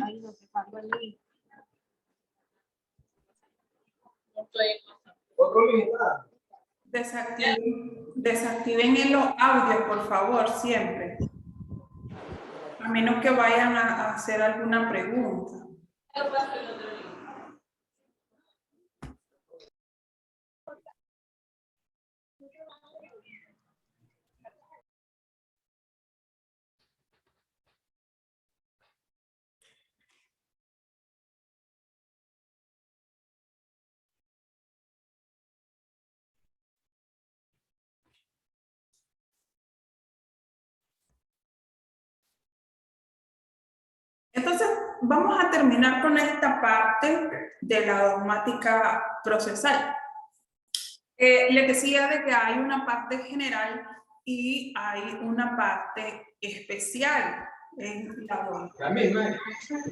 Ahí lo que faltó allí. Desactiven los audios, por favor, siempre. A menos que vayan a hacer alguna pregunta. Entonces, vamos a terminar con esta parte de la dogmática procesal. Les decía de que hay una parte general y hay una parte especial en la dogmática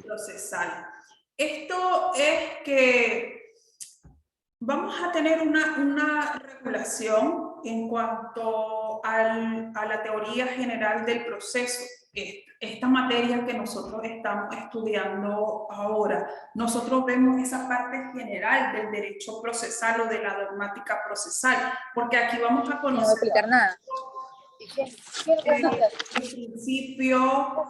procesal. Esto es que vamos a tener una regulación en cuanto a la teoría general del proceso. Esta materia que nosotros estamos estudiando ahora, nosotros vemos esa parte general del derecho procesal o de la dogmática procesal, porque aquí vamos a conocer... No voy a explicar nada. El principio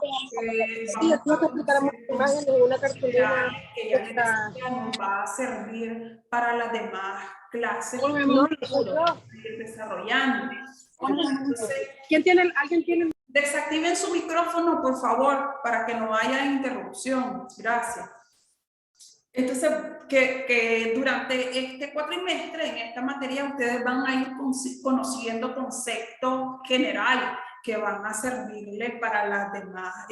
sí, yo tengo que explicar muchas imágenes en una cartulina que ya les decía, nos va a servir para las demás clases que no, ir desarrollando. Entonces, ¿alguien tiene? Desactiven su micrófono, por favor, para que no haya interrupción. Gracias. Entonces, que durante este cuatrimestre, en esta materia, ustedes van a ir conociendo conceptos generales que van a servirle para las demás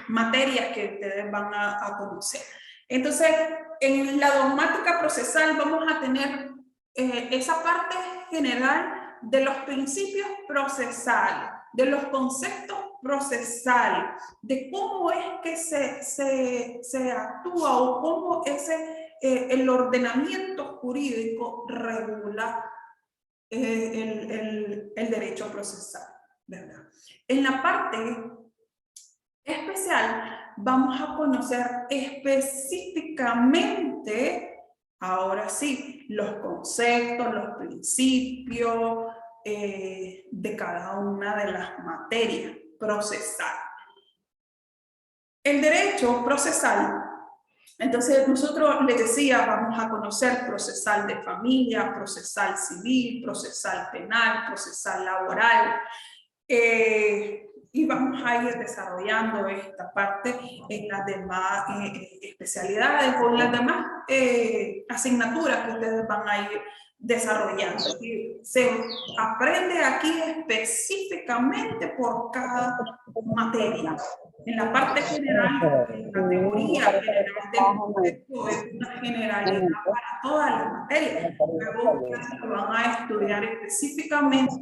materias que ustedes van a conocer. Entonces, en la dogmática procesal vamos a tener esa parte general de los principios procesales, de los conceptos procesales, de cómo es que se actúa o cómo el ordenamiento jurídico regula el derecho procesal, ¿verdad? En la parte especial vamos a conocer específicamente, ahora sí, los conceptos, los principios de cada una de las materias procesales. El derecho procesal, entonces nosotros les decía, vamos a conocer procesal de familia, procesal civil, procesal penal, procesal laboral, y vamos a ir desarrollando esta parte en las demás especialidades o en las demás asignaturas que ustedes van a ir desarrollando. Y se aprende aquí específicamente por cada materia. En la parte general, en la teoría general del concepto es una generalidad para todas las materias. Luego ustedes van a estudiar específicamente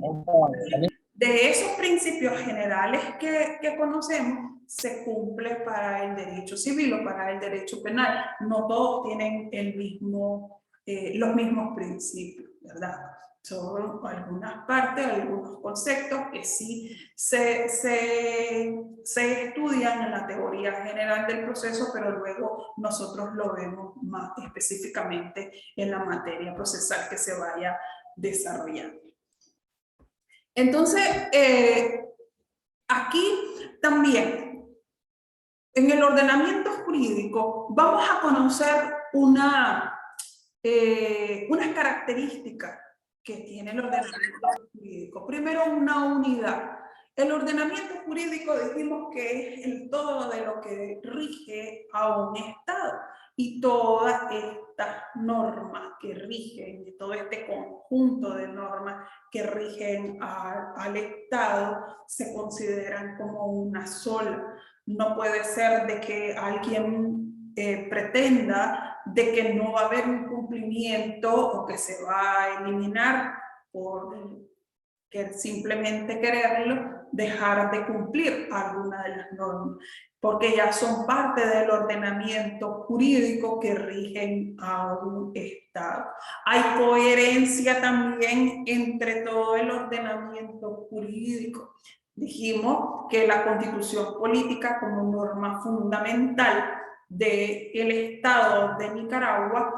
de esos principios generales que conocemos, se cumple para el derecho civil o para el derecho penal. No todos tienen los mismos principios, ¿verdad? Son algunas partes, algunos conceptos que sí se estudian en la teoría general del proceso, pero luego nosotros lo vemos más específicamente en la materia procesal que se vaya desarrollando. Entonces, aquí también, en el ordenamiento jurídico, vamos a conocer unas características que tiene el ordenamiento jurídico. Primero, una unidad. El ordenamiento jurídico dijimos que es el todo de lo que rige a un Estado. Y todas estas normas que rigen, todo este conjunto de normas que rigen al Estado, se consideran como una sola. No puede ser de que alguien pretenda de que no va a haber un cumplimiento o que se va a eliminar por que simplemente quererlo, dejar de cumplir alguna de las normas, porque ya son parte del ordenamiento jurídico que rigen a un Estado. Hay coherencia también entre todo el ordenamiento jurídico. Dijimos que la Constitución política como norma fundamental del Estado de Nicaragua,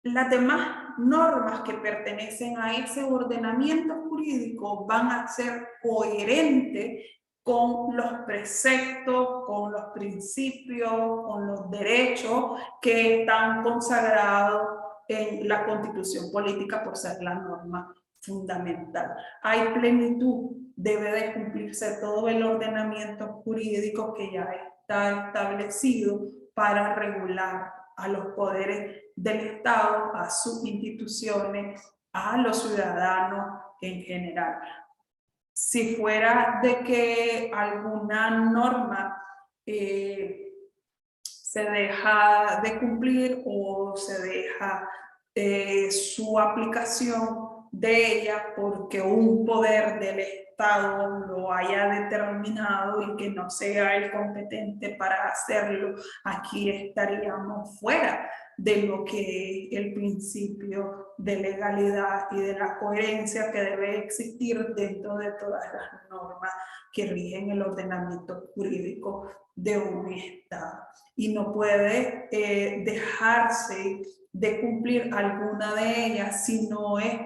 las demás normas que pertenecen a ese ordenamiento jurídico van a ser coherentes con los preceptos, con los principios, con los derechos que están consagrados en la Constitución política por ser la norma fundamental. Hay plenitud, debe de cumplirse todo el ordenamiento jurídico que ya está establecido para regular a los poderes del Estado, a sus instituciones, a los ciudadanos en general. Si fuera de que alguna norma se deja de cumplir o se deja su aplicación de ella porque un poder del Estado lo haya determinado y que no sea el competente para hacerlo, aquí estaríamos fuera de lo que es el principio de legalidad y de la coherencia que debe existir dentro de todas las normas que rigen el ordenamiento jurídico de un Estado. Y no puede dejarse de cumplir alguna de ellas si no es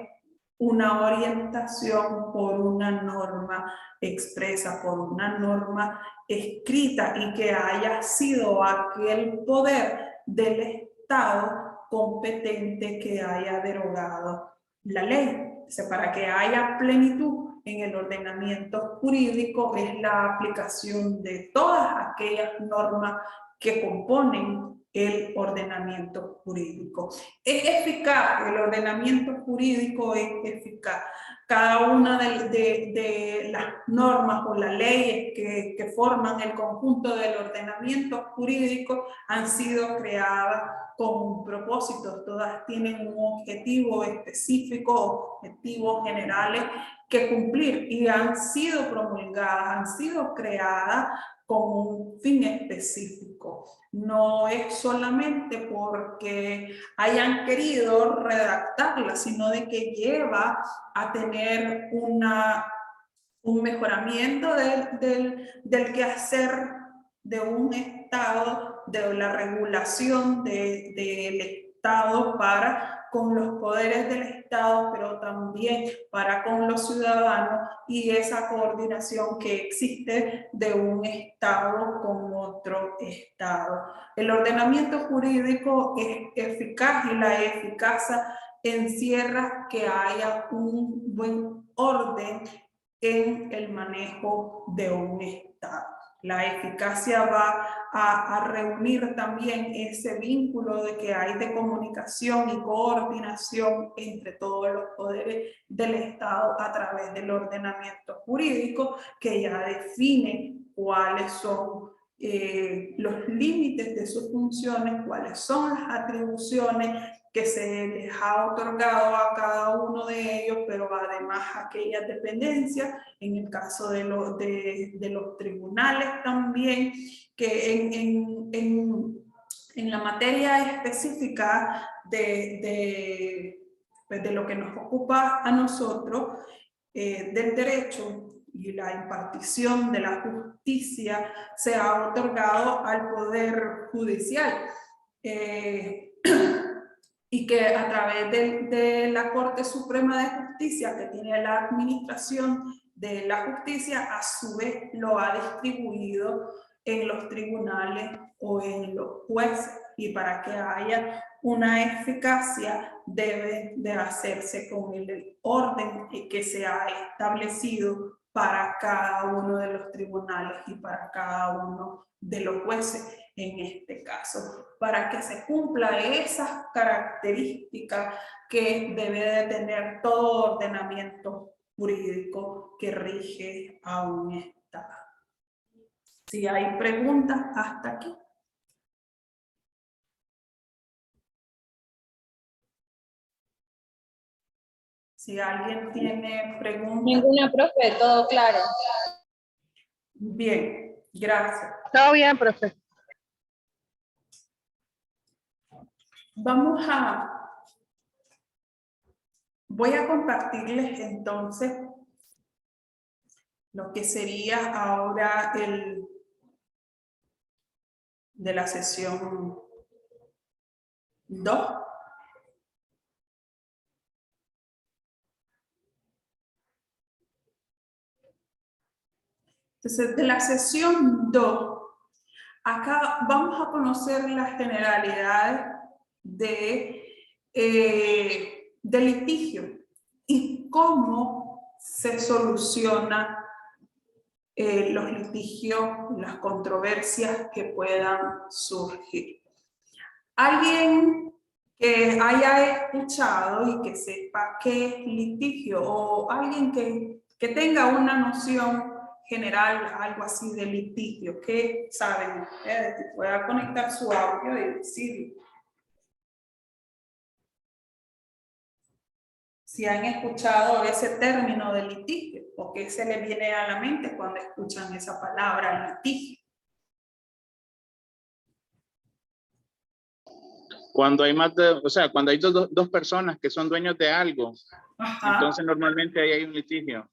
una orientación por una norma expresa, por una norma escrita y que haya sido aquel poder del Estado competente que haya derogado la ley. O sea, para que haya plenitud en el ordenamiento jurídico es la aplicación de todas aquellas normas que componen el ordenamiento jurídico. Es eficaz, el ordenamiento jurídico es eficaz. Cada una de las normas o las leyes que forman el conjunto del ordenamiento jurídico han sido creadas con un propósito, todas tienen un objetivo específico, objetivos generales que cumplir y han sido promulgadas, han sido creadas con un fin específico. No es solamente porque hayan querido redactarla, sino de que lleva a tener un mejoramiento del quehacer de un Estado, de la regulación del Estado para con los poderes del Estado, pero también para con los ciudadanos y esa coordinación que existe de un Estado con otro Estado. El ordenamiento jurídico es eficaz y la eficacia encierra que haya un buen orden en el manejo de un Estado. La eficacia va a reunir también ese vínculo de que hay de comunicación y coordinación entre todos los poderes del Estado a través del ordenamiento jurídico que ya define cuáles son los límites de sus funciones, cuáles son las atribuciones que se les ha otorgado a cada uno de ellos, pero además aquellas dependencias, en el caso de los tribunales también, que en la materia específica de lo que nos ocupa a nosotros, del derecho y la impartición de la justicia se ha otorgado al Poder Judicial. Y que a través de la Corte Suprema de Justicia, que tiene la administración de la justicia, a su vez lo ha distribuido en los tribunales o en los jueces. Y para que haya una eficacia debe de hacerse con el orden que se ha establecido para cada uno de los tribunales y para cada uno de los jueces en este caso, para que se cumpla esas características que debe de tener todo ordenamiento jurídico que rige a un Estado. Si hay preguntas hasta aquí. Si alguien tiene preguntas. Ninguna, profe, todo claro. Bien, gracias. Todo bien, profe. Voy a compartirles entonces lo que sería ahora de la sesión 2. Entonces, de la sesión 2, acá vamos a conocer las generalidades de litigio y cómo se solucionan los litigios, las controversias que puedan surgir. Alguien que haya escuchado y que sepa qué es litigio, o alguien que tenga una noción general, algo así de litigio, ¿qué saben ustedes? Pueda conectar su audio y decir si han escuchado ese término de litigio, o qué se les viene a la mente cuando escuchan esa palabra litigio. Cuando hay más de, o sea, cuando hay dos personas que son dueños de algo, Ajá. entonces normalmente ahí hay un litigio.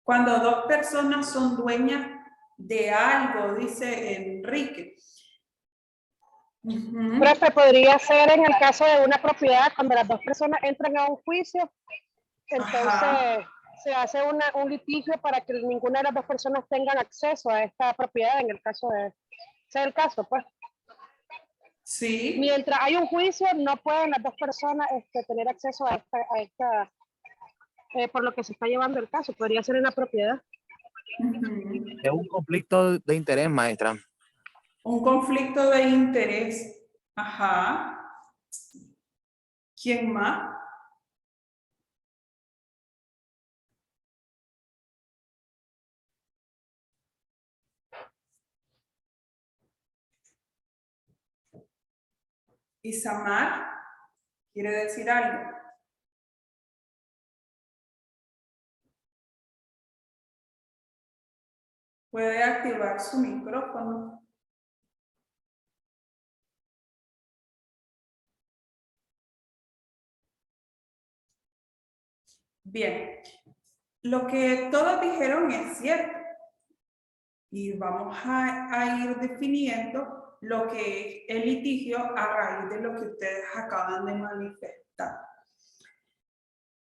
Cuando dos personas son dueñas de algo, dice Enrique. Profe, podría ser en el caso de una propiedad, cuando las dos personas entran a un juicio, entonces se hace un litigio para que ninguna de las dos personas tengan acceso a esta propiedad, en el caso de ser el caso, pues. Sí. Mientras hay un juicio, no pueden las dos personas tener acceso a esta por lo que se está llevando el caso. Podría ser una propiedad. Es un conflicto de interés, maestra. Un conflicto de interés. Ajá. ¿Quién más? Isamar, ¿quiere decir algo? Puede activar su micrófono. Bien, lo que todos dijeron es cierto. Y vamos a ir definiendo lo que es el litigio a raíz de lo que ustedes acaban de manifestar.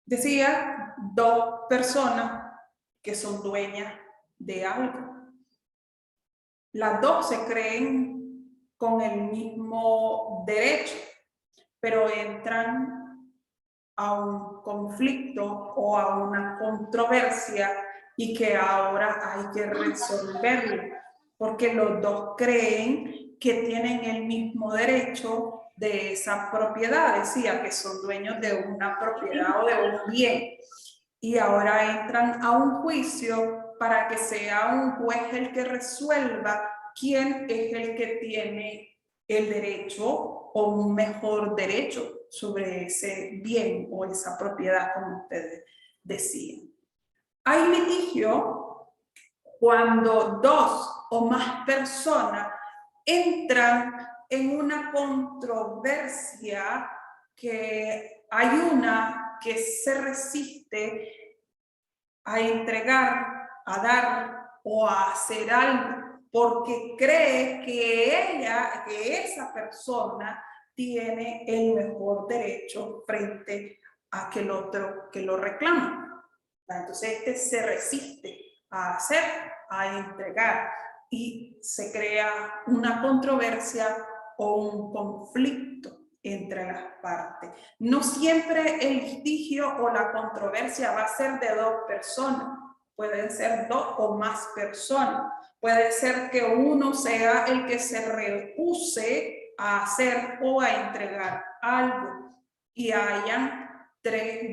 Decía, dos personas que son dueñas de algo. Las dos se creen con el mismo derecho, pero entran a un conflicto o a una controversia y que ahora hay que resolverlo, porque los dos creen que tienen el mismo derecho de esa propiedad, decía que son dueños de una propiedad o de un bien, y ahora entran a un juicio para que sea un juez el que resuelva quién es el que tiene el derecho o un mejor derecho sobre ese bien o esa propiedad, como ustedes decían. Hay litigio cuando dos o más personas entran en una controversia, que hay una que se resiste a entregar, a dar o a hacer algo porque cree que esa persona tiene el mejor derecho frente a que el otro que lo reclama. Entonces este se resiste a hacer, a entregar, y se crea una controversia o un conflicto entre las partes. No siempre el litigio o la controversia va a ser de dos personas, pueden ser dos o más personas. Puede ser que uno sea el que se rehúse a hacer o a entregar algo y hayan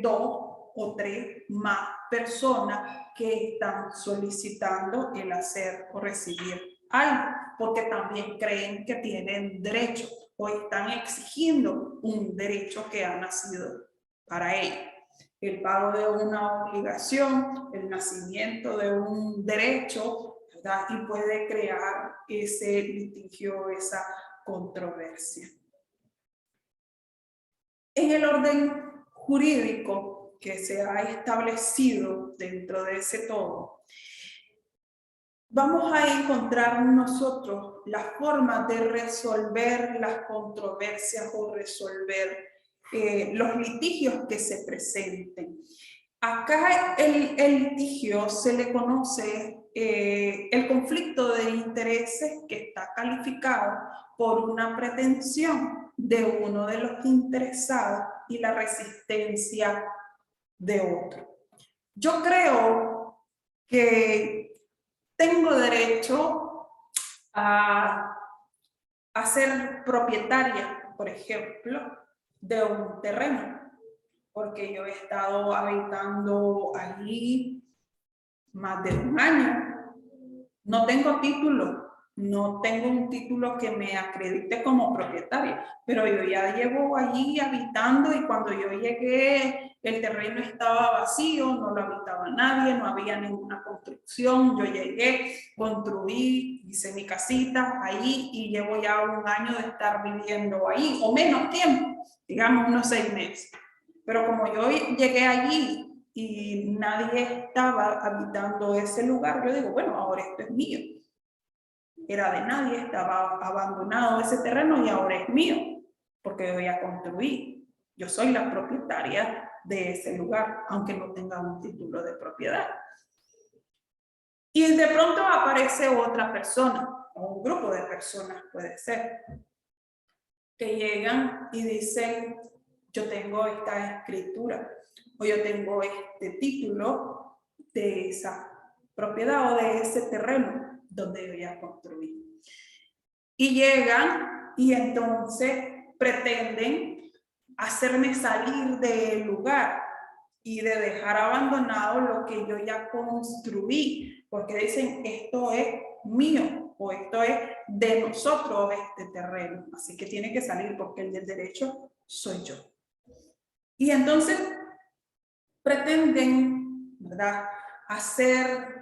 dos o tres más personas que están solicitando el hacer o recibir algo, porque también creen que tienen derecho o están exigiendo un derecho que ha nacido para ella. El pago de una obligación, el nacimiento de un derecho, ¿verdad? Y puede crear ese litigio, esa controversia. En el orden jurídico que se ha establecido dentro de ese todo, vamos a encontrar nosotros la forma de resolver las controversias o resolver los litigios que se presenten. Acá el litigio se le conoce el conflicto de intereses que está calificado por una pretensión de uno de los interesados y la resistencia de otro. Yo creo que tengo derecho a ser propietaria, por ejemplo, de un terreno, porque yo he estado habitando allí más de un año. No tengo título, no tengo un título que me acredite como propietaria, pero yo ya llevo allí habitando y cuando yo llegué el terreno estaba vacío, no lo habitaba nadie, no había ninguna construcción. Yo llegué, construí, hice mi casita ahí y llevo ya un año de estar viviendo ahí, o menos tiempo, digamos unos 6 meses. Pero como yo llegué allí y nadie estaba habitando ese lugar, yo digo, bueno, ahora esto es mío. Era de nadie, estaba abandonado ese terreno y ahora es mío, porque yo ya construí. Yo soy la propietaria de ese lugar, aunque no tenga un título de propiedad. Y de pronto aparece otra persona, o un grupo de personas puede ser, que llegan y dicen, yo tengo esta escritura, o yo tengo este título de esa propiedad o de ese terreno donde yo ya construí. Y llegan y entonces pretenden hacerme salir del lugar y de dejar abandonado lo que yo ya construí, porque dicen, esto es mío, o esto es de nosotros este terreno, así que tiene que salir porque el del derecho soy yo. Y entonces pretenden, ¿verdad?, hacer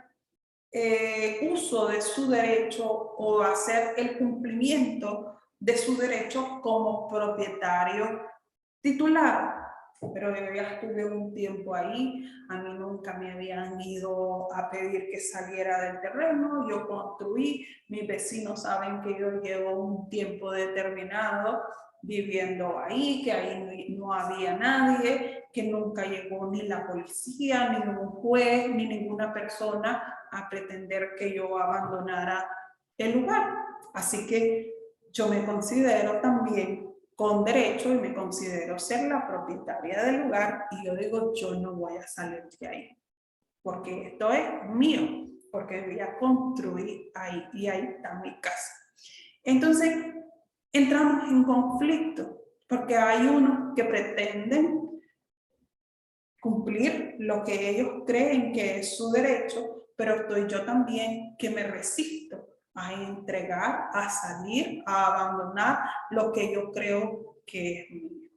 uso de su derecho o hacer el cumplimiento de su derecho como propietario titular. Pero yo ya estuve un tiempo ahí, a mí nunca me habían ido a pedir que saliera del terreno, yo construí, mis vecinos saben que yo llevo un tiempo determinado viviendo ahí, que ahí no había nadie, que nunca llegó ni la policía, ni un juez, ni ninguna persona a pretender que yo abandonara el lugar. Así que yo me considero también con derecho y me considero ser la propietaria del lugar y yo digo, yo no voy a salir de ahí, porque esto es mío, porque voy a construir ahí y ahí está mi casa. Entonces, entramos en conflicto, porque hay unos que pretenden cumplir lo que ellos creen que es su derecho, pero estoy yo también que me resisto a entregar, a salir, a abandonar lo que yo creo que es mío.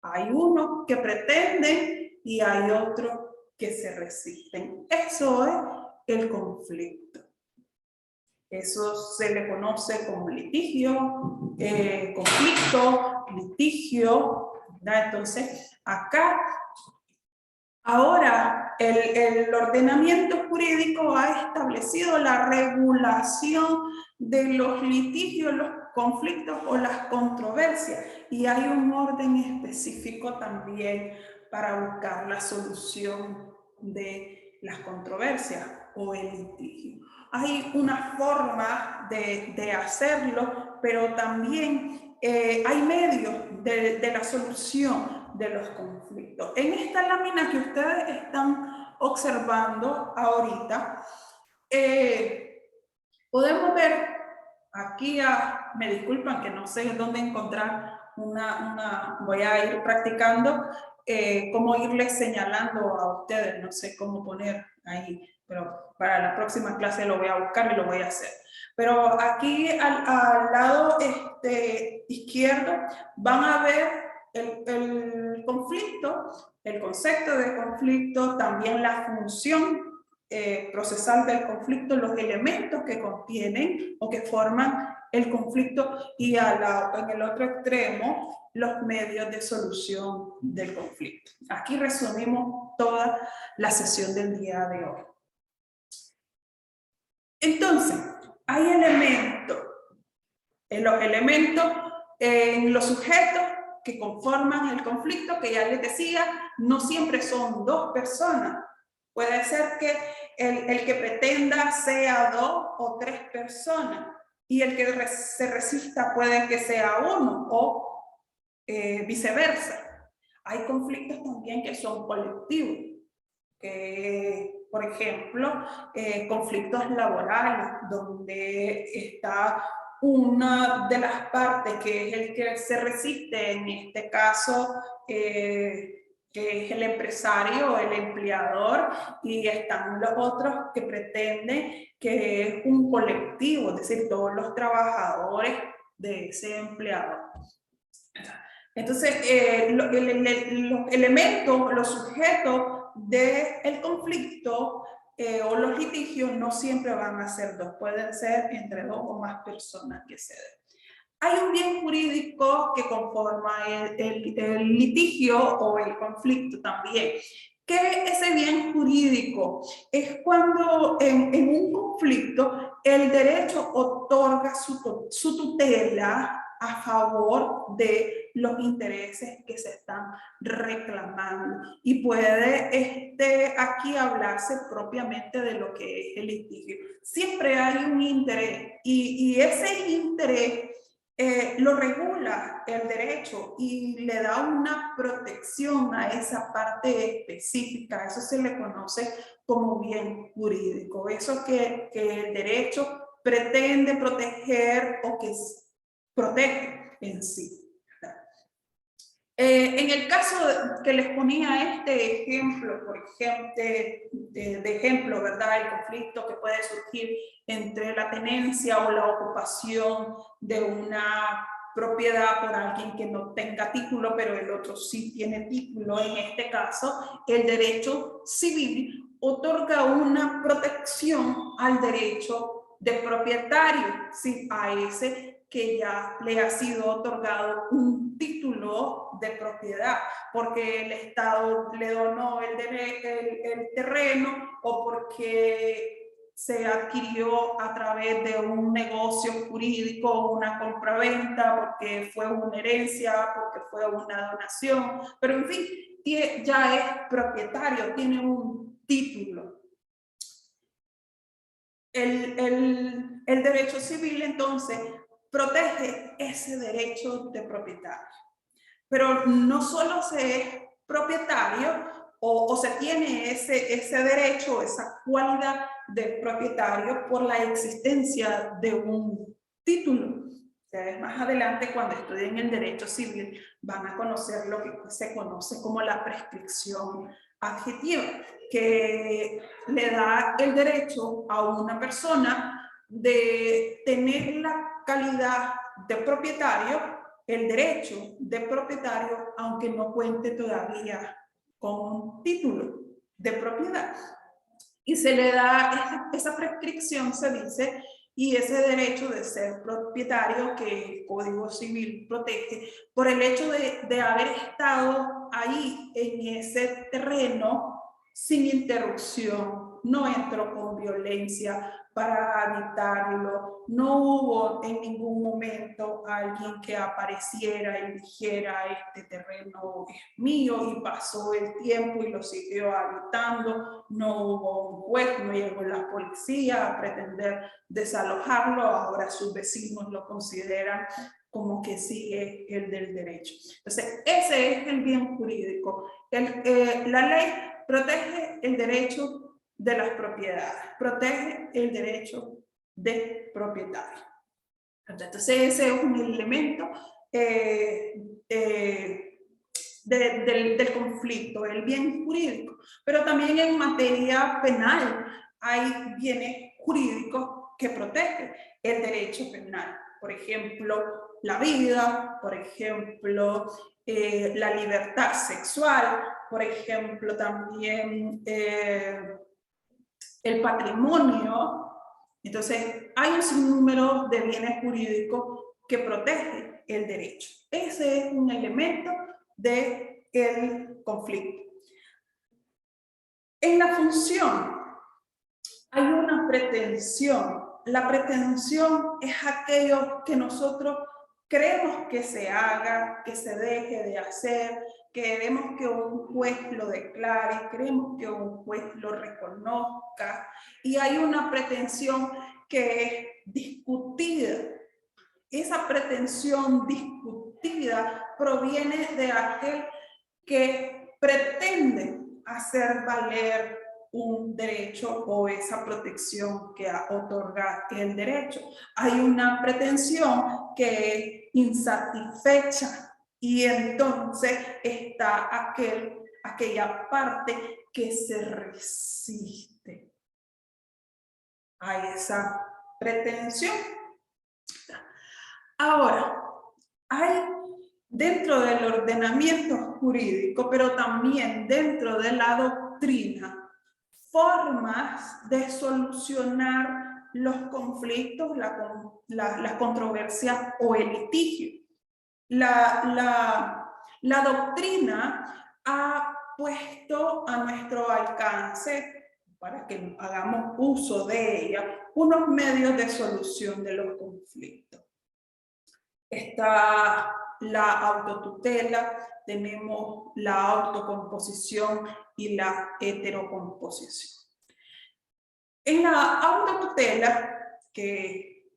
Hay unos que pretenden y hay otros que se resisten. Eso es el conflicto. Eso se le conoce como litigio, conflicto, litigio, ¿verdad? Entonces, acá, ahora, el ordenamiento jurídico ha establecido la regulación de los litigios, los conflictos o las controversias, y hay un orden específico también para buscar la solución de las controversias o el litigio. Hay una forma de hacerlo, pero también hay medios de la solución de los conflictos. En esta lámina que ustedes están observando ahorita, podemos ver aquí, me disculpan que no sé dónde encontrar voy a ir practicando cómo irles señalando a ustedes, no sé cómo poner ahí, pero para la próxima clase lo voy a buscar y lo voy a hacer. Pero aquí al lado izquierdo van a ver el conflicto, el concepto de conflicto, también la función procesal del conflicto, los elementos que contienen o que forman el conflicto y en el otro extremo los medios de solución del conflicto. Aquí resumimos toda la sesión del día de hoy. Entonces, hay elementos, en los sujetos que conforman el conflicto, que ya les decía, no siempre son dos personas. Puede ser que el que pretenda sea 2 o 3 personas y el que se resista puede que sea 1 o viceversa. Hay conflictos también que son colectivos, por ejemplo, conflictos laborales, donde está una de las partes que es el que se resiste, en este caso, que es el empresario o el empleador, y están los otros que pretenden que es un colectivo, es decir, todos los trabajadores de ese empleador. Entonces, los elementos, los sujetos del conflicto o los litigios no siempre van a ser 2, pueden ser entre 2 o más personas que se den. Hay un bien jurídico que conforma el litigio o el conflicto también. ¿Qué es ese bien jurídico? Es cuando en un conflicto el derecho otorga su tutela a favor de los intereses que se están reclamando. Y puede aquí hablarse propiamente de lo que es el litigio. Siempre hay un interés y ese interés lo regula el derecho y le da una protección a esa parte específica. Eso se le conoce como bien jurídico. Eso que el derecho pretende proteger o que protege en sí. En el caso que les ponía este ejemplo, por ejemplo, de ejemplo, ¿verdad? El conflicto que puede surgir entre la tenencia o la ocupación de una propiedad por alguien que no tenga título, pero el otro sí tiene título. En este caso, el derecho civil otorga una protección al derecho de propietario, ¿sí? A ese que ya le ha sido otorgado un título de propiedad, porque el Estado le donó el terreno o porque se adquirió a través de un negocio jurídico, una compraventa, porque fue una herencia, porque fue una donación, pero en fin, ya es propietario, tiene un título. El derecho civil entonces protege ese derecho de propietario. Pero no solo se es propietario o se tiene ese derecho, esa cualidad de propietario por la existencia de un título. Ustedes más adelante, cuando estudien el derecho civil, van a conocer lo que se conoce como la prescripción adjetiva, que le da el derecho a una persona de tener la calidad de propietario, el derecho de propietario, aunque no cuente todavía con un título de propiedad. Y se le da esa prescripción, se dice, y ese derecho de ser propietario que el Código Civil protege por el hecho de haber estado ahí en ese terreno sin interrupción, no entró con violencia para habitarlo, no hubo en ningún momento alguien que apareciera y dijera este terreno es mío y pasó el tiempo y lo siguió habitando, no hubo un juez, no llegó la policía a pretender desalojarlo, ahora sus vecinos lo consideran como que sigue el del derecho. Entonces, ese es el bien jurídico. La ley protege el derecho de las propiedades, protege el derecho de propietario. Entonces, ese es un elemento del conflicto, el bien jurídico. Pero también en materia penal hay bienes jurídicos que protegen el derecho penal. Por ejemplo, la vida, por ejemplo, la libertad sexual, por ejemplo, también el patrimonio. Entonces, hay un sinnúmero de bienes jurídicos que protegen el derecho. Ese es un elemento del conflicto. En la función hay una pretensión. La pretensión es aquello que nosotros queremos que se haga, que se deje de hacer, queremos que un juez lo declare, queremos que un juez lo reconozca, y hay una pretensión que es discutida. Esa pretensión discutida proviene de aquel que pretende hacer valer un derecho o esa protección que otorga el derecho. Hay una pretensión que es insatisfecha y entonces está aquella parte que se resiste a esa pretensión. Ahora, hay dentro del ordenamiento jurídico, pero también dentro de la doctrina, formas de solucionar los conflictos, las controversias o el litigio. La doctrina ha puesto a nuestro alcance, para que hagamos uso de ella, unos medios de solución de los conflictos. Está la autotutela, tenemos la autocomposición y la heterocomposición. En la autotutela, que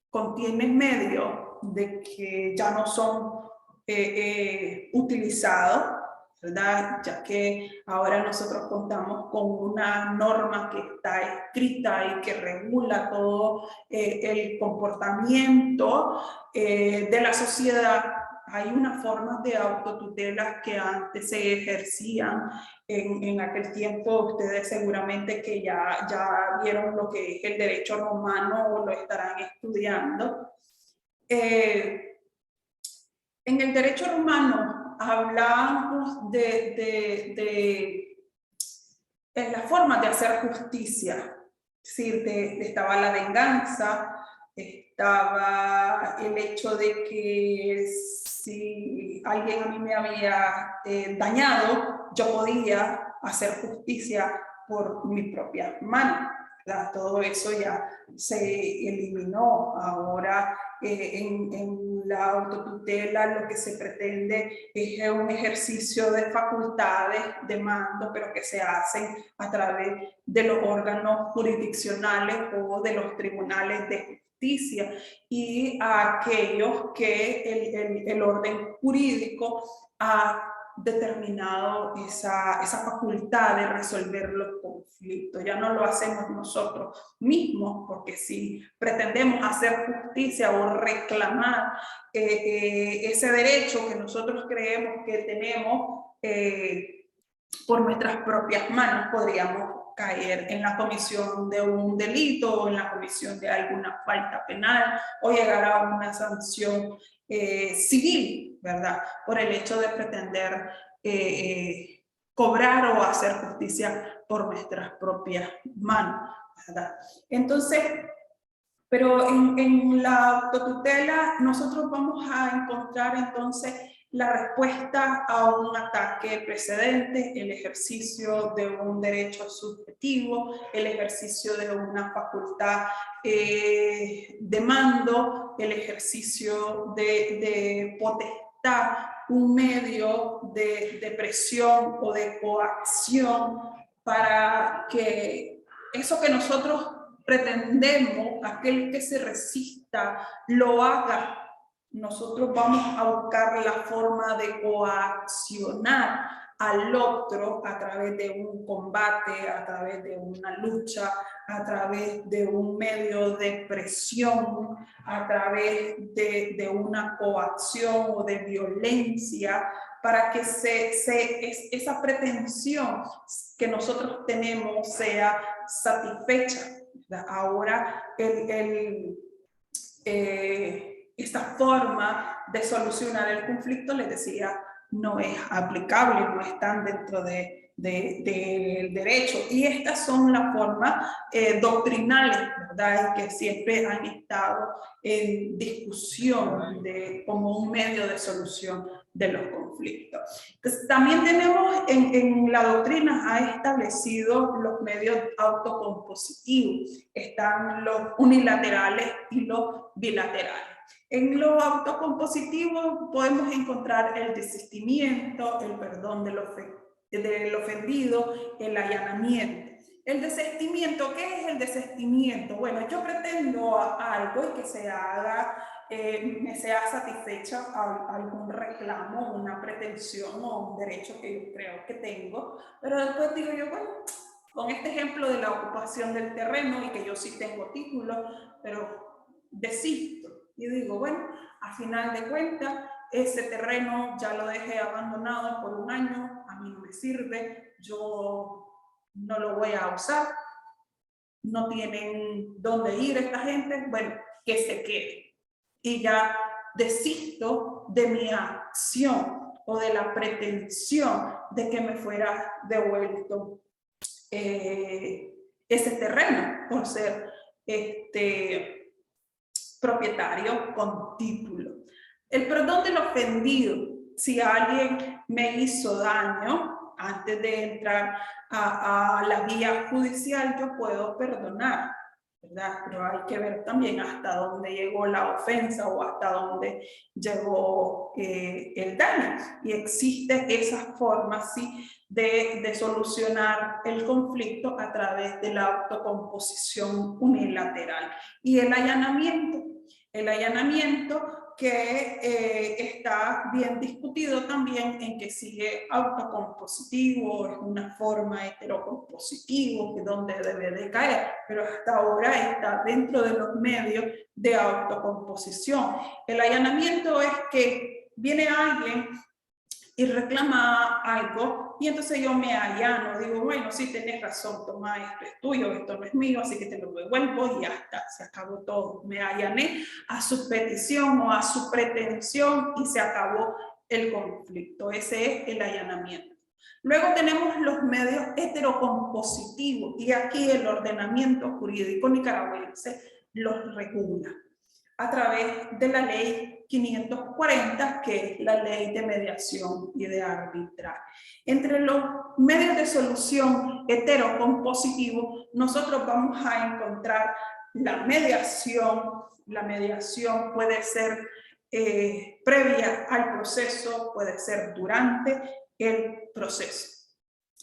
contiene medios de que ya no son utilizados, ¿verdad? Ya que ahora nosotros contamos con una norma que está escrita y que regula todo el comportamiento de la sociedad. Hay unas formas de autotutela que antes se ejercían en aquel tiempo. Ustedes seguramente que ya vieron lo que es el derecho romano o lo estarán estudiando. En el derecho romano hablábamos de las formas de hacer justicia. Es decir, estaba la venganza, estaba el hecho de que si alguien a mí me había dañado, yo podía hacer justicia por mis propias manos. Todo eso ya se eliminó. Ahora en la autotutela lo que se pretende es un ejercicio de facultades, de mando, pero que se hacen a través de los órganos jurisdiccionales o de los tribunales de justicia, y a aquellos que el orden jurídico ha determinado esa facultad de resolver los conflictos. Ya no lo hacemos nosotros mismos, porque si pretendemos hacer justicia o reclamar ese derecho que nosotros creemos que tenemos por nuestras propias manos, podríamos caer en la comisión de un delito o en la comisión de alguna falta penal o llegar a una sanción civil, ¿verdad? Por el hecho de pretender cobrar o hacer justicia por nuestras propias manos, ¿verdad? Entonces, pero en la autotutela nosotros vamos a encontrar entonces la respuesta a un ataque precedente, el ejercicio de un derecho subjetivo, el ejercicio de una facultad de mando, el ejercicio de potestad, un medio de presión o de coacción para que eso que nosotros pretendemos, aquel que se resista, lo haga. Nosotros vamos a buscar la forma de coaccionar al otro a través de un combate, a través de una lucha, a través de un medio de presión, a través de una coacción o de violencia, para que esa pretensión que nosotros tenemos sea satisfecha. Ahora esta forma de solucionar el conflicto, les decía, no es aplicable, no están dentro del derecho. Y estas son las formas doctrinales, ¿verdad? Y que siempre han estado en discusión como un medio de solución de los conflictos. Entonces, también tenemos en la doctrina ha establecido los medios autocompositivos. Están los unilaterales y los bilaterales. En lo autocompositivo podemos encontrar el desistimiento, el perdón del ofendido, el allanamiento. El desistimiento, ¿qué es el desistimiento? Bueno, yo pretendo algo y que se haga, me sea satisfecha algún reclamo, una pretensión o un derecho que yo creo que tengo, pero después digo yo, bueno, con este ejemplo de la ocupación del terreno y que yo sí tengo título, pero desisto. Y digo, bueno, a final de cuentas, ese terreno ya lo dejé abandonado por un año, a mí no me sirve, yo no lo voy a usar, no tienen dónde ir esta gente, bueno, que se quede. Y ya desisto de mi acción o de la pretensión de que me fuera devuelto ese terreno por ser propietario con título. El perdón del ofendido. Si alguien me hizo daño antes de entrar a la vía judicial, yo puedo perdonar, ¿verdad? Pero hay que ver también hasta dónde llegó la ofensa o hasta dónde llegó el daño. Y existe esa forma, sí, de solucionar el conflicto a través de la autocomposición unilateral. Y el allanamiento que está bien discutido también en que sigue autocompositivo, es una forma heterocompositivo, que donde debe de caer, pero hasta ahora está dentro de los medios de autocomposición. El allanamiento es que viene alguien y reclama algo, y entonces yo me allano, digo, bueno, sí, tenés razón, toma, esto es tuyo, esto no es mío, así que te lo devuelvo y ya está, se acabó todo. Me allané a su petición o a su pretensión y se acabó el conflicto. Ese es el allanamiento. Luego tenemos los medios heterocompositivos, y aquí el ordenamiento jurídico nicaragüense los regula a través de la ley 540, que es la ley de mediación y de arbitraje. Entre los medios de solución heterocompositivos, nosotros vamos a encontrar la mediación. La mediación puede ser previa al proceso, puede ser durante el proceso.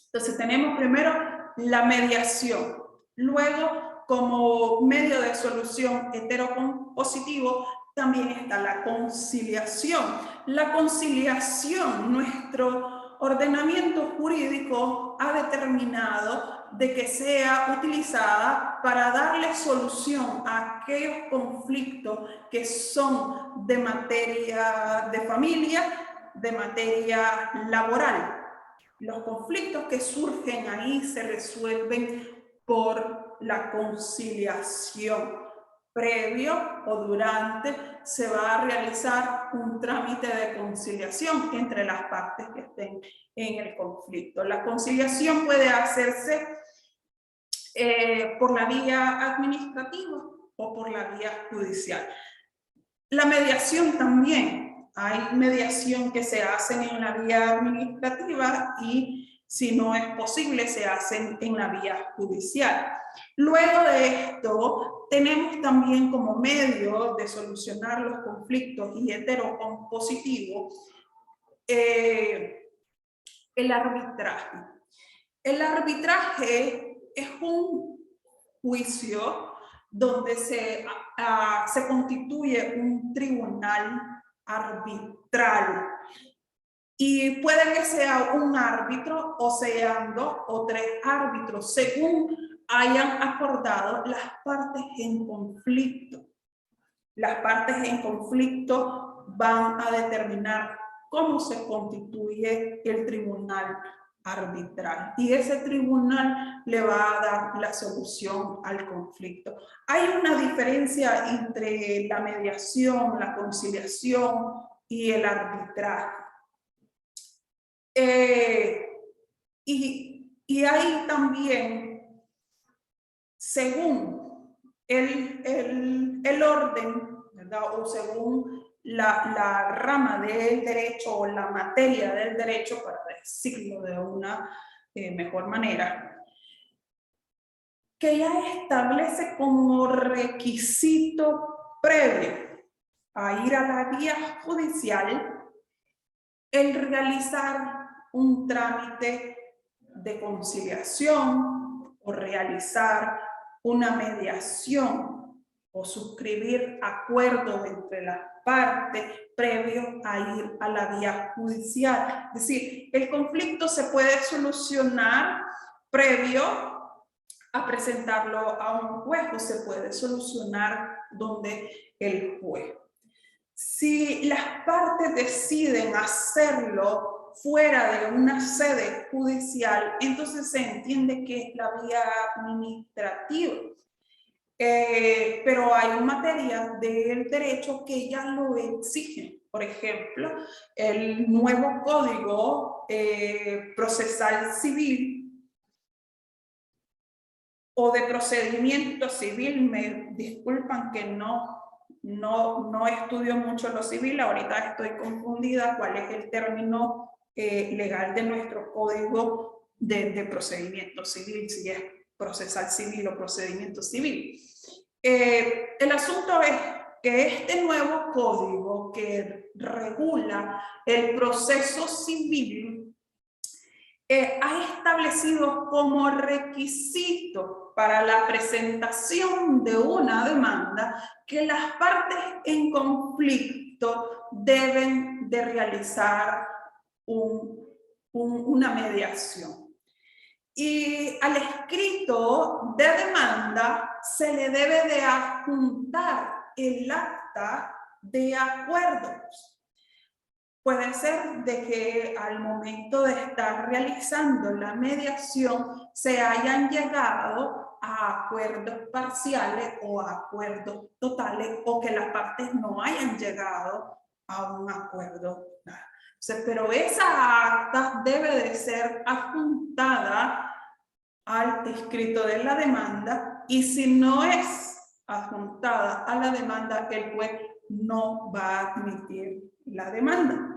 Entonces tenemos primero la mediación, luego como medio de solución heterocompositivo también está la conciliación. La conciliación, nuestro ordenamiento jurídico ha determinado de que sea utilizada para darle solución a aquellos conflictos que son de materia de familia, de materia laboral. Los conflictos que surgen ahí se resuelven por la conciliación. Previo o durante se va a realizar un trámite de conciliación entre las partes que estén en el conflicto. La conciliación puede hacerse por la vía administrativa o por la vía judicial. La mediación también. Hay mediación que se hacen en la vía administrativa y si no es posible se hacen en la vía judicial. Luego de esto tenemos también como medio de solucionar los conflictos y heterocompositivos el arbitraje. El arbitraje es un juicio donde se constituye un tribunal arbitral. Y puede que sea un árbitro o sean 2 o 3 árbitros, según hayan acordado las partes en conflicto. Las partes en conflicto van a determinar cómo se constituye el tribunal arbitral y ese tribunal le va a dar la solución al conflicto. Hay una diferencia entre la mediación, la conciliación y el arbitraje. Y hay también, según el orden, ¿verdad? O según la rama del derecho o la materia del derecho, para decirlo de una mejor manera, que ya establece como requisito previo a ir a la vía judicial el realizar un trámite de conciliación o realizar una mediación o suscribir acuerdos entre las partes previo a ir a la vía judicial. Es decir, el conflicto se puede solucionar previo a presentarlo a un juez o se puede solucionar donde el juez. Si las partes deciden hacerlo fuera de una sede judicial, entonces se entiende que es la vía administrativa. Pero hay materia del derecho que ya lo exigen. Por ejemplo, el nuevo Código Procesal Civil o de procedimiento civil, me disculpan que no estudio mucho lo civil, ahorita estoy confundida cuál es el término legal de nuestro código de procedimiento civil, si es procesal civil o procedimiento civil. El asunto es que este nuevo código que regula el proceso civil ha establecido como requisito para la presentación de una demanda que las partes en conflicto deben de realizar una mediación. Y al escrito de demanda se le debe de adjuntar el acta de acuerdos. Puede ser de que al momento de estar realizando la mediación se hayan llegado a acuerdos parciales o a acuerdos totales o que las partes no hayan llegado a un acuerdo. Pero esa acta debe de ser adjuntada al escrito de la demanda y si no es adjuntada a la demanda, el juez no va a admitir la demanda.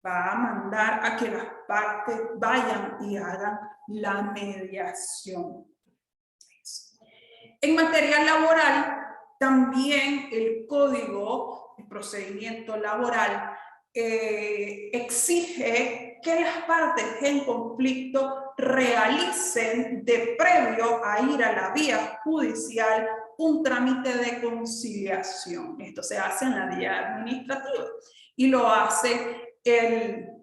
Va a mandar a que las partes vayan y hagan la mediación. En materia laboral, también el Código de Procedimiento Laboral exige que las partes en conflicto realicen de previo a ir a la vía judicial un trámite de conciliación. Esto se hace en la vía administrativa y lo hace el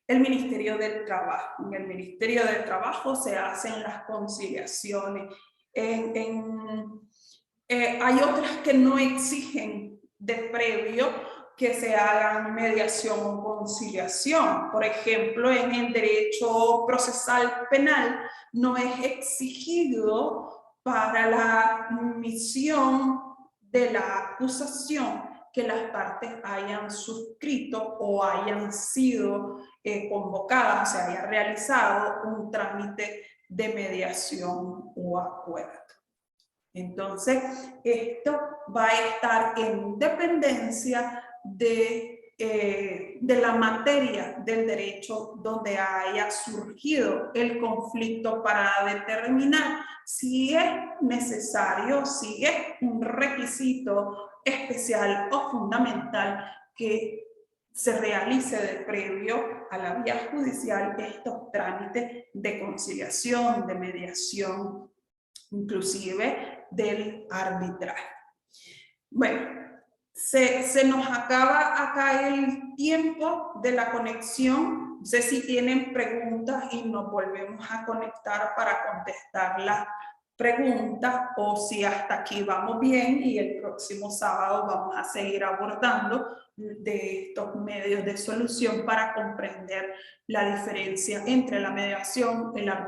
Ministerio del Trabajo. En el Ministerio del Trabajo se hacen las conciliaciones. Hay otras que no exigen de previo que se hagan mediación o conciliación. Por ejemplo, en el derecho procesal penal no es exigido para la admisión de la acusación que las partes hayan suscrito o hayan sido convocadas, o se haya realizado un trámite de mediación o acuerdo. Entonces, esto va a estar en dependencia de la materia del derecho donde haya surgido el conflicto para determinar si es necesario, si es un requisito especial o fundamental que se realice de previo a la vía judicial estos trámites de conciliación, de mediación, inclusive del arbitraje. Bueno, se nos acaba acá el tiempo de la conexión. No sé si tienen preguntas y nos volvemos a conectar para contestar las preguntas o si hasta aquí vamos bien y el próximo sábado vamos a seguir abordando de estos medios de solución para comprender la diferencia entre la mediación, el arbitraje